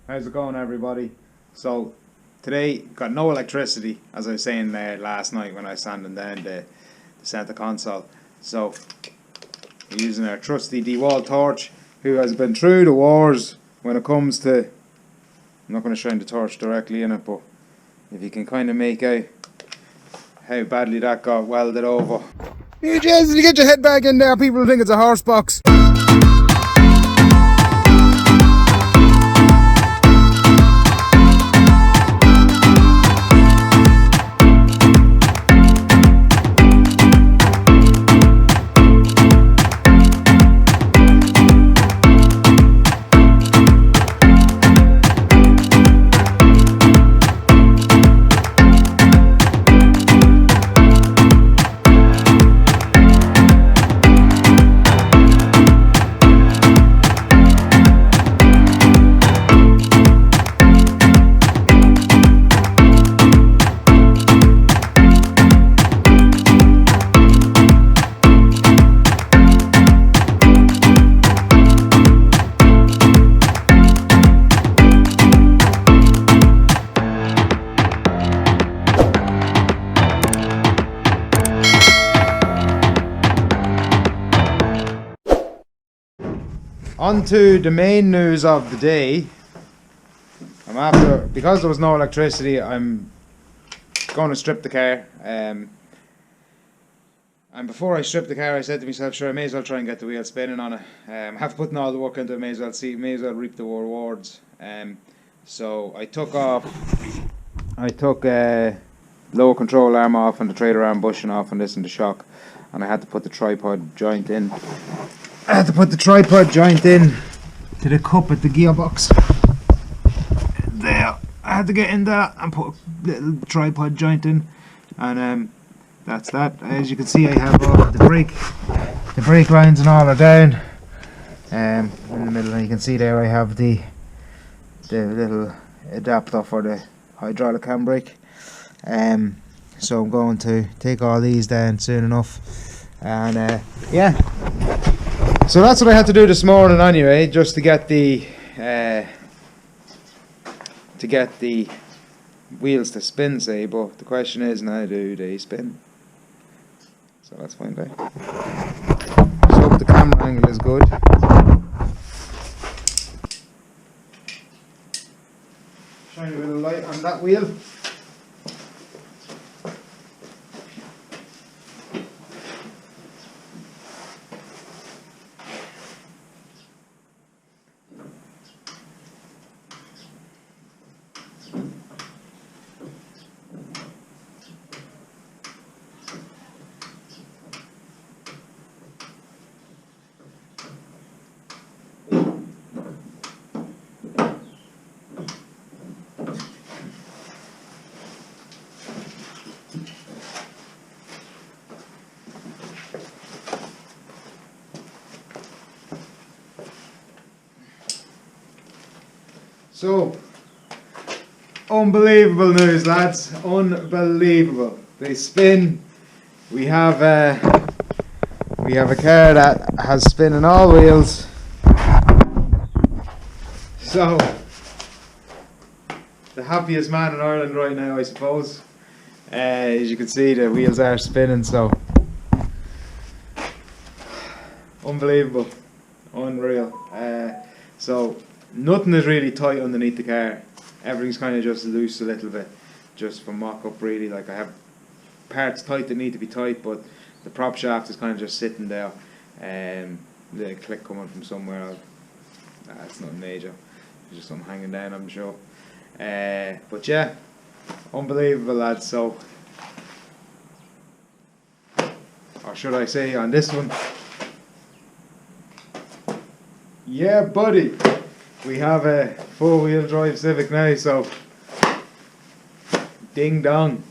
How's it going, everybody? So today got no electricity, as I was saying there last night when I was sanding down the center console. So we're using our trusty DeWalt torch, who has been through the wars when it comes to. I'm not going to shine the torch directly in it, but if you can kind of make out how badly that got welded over. You just get your head back in there. People think it's a horse box. On to the main news of the day. Because there was no electricity, I'm going to strip the car. And before I stripped the car, I said to myself, sure, I may as well try and get the wheel spinning on it. After putting all the work into it, may as well reap the rewards. So I took lower control arm off and the trailer arm bushing off and this and the shock, and I had to put the tripod joint in. I had to put the tripod joint in to the cup at the gearbox. There, I had to get in there and put a little tripod joint in, and that's that. As you can see, I have the brake lines and all are down. In the middle, and you can see there I have the little adapter for the hydraulic handbrake. So I'm going to take all these down soon enough, and yeah. So that's what I had to do this morning anyway, just to get the wheels to spin, say. But the question is, now do they spin? So let's find out. Just hope the camera angle is good. Shine a bit of light on that wheel. So, unbelievable news, lads, unbelievable. They spin. We have a car that has spinning all wheels. So, the happiest man in Ireland right now, I suppose. As you can see, the wheels are spinning, so unbelievable, unreal. So nothing is really tight underneath the car. Everything's kind of just loose a little bit, just for mock-up really. Like, I have parts tight that need to be tight, but the prop shaft is kind of just sitting there. The click coming from somewhere else. It's not major. It's just something hanging down, I'm sure. But yeah, unbelievable, lads. So, or should I say on this one, yeah, buddy. We have a four-wheel drive Civic now, so ding dong.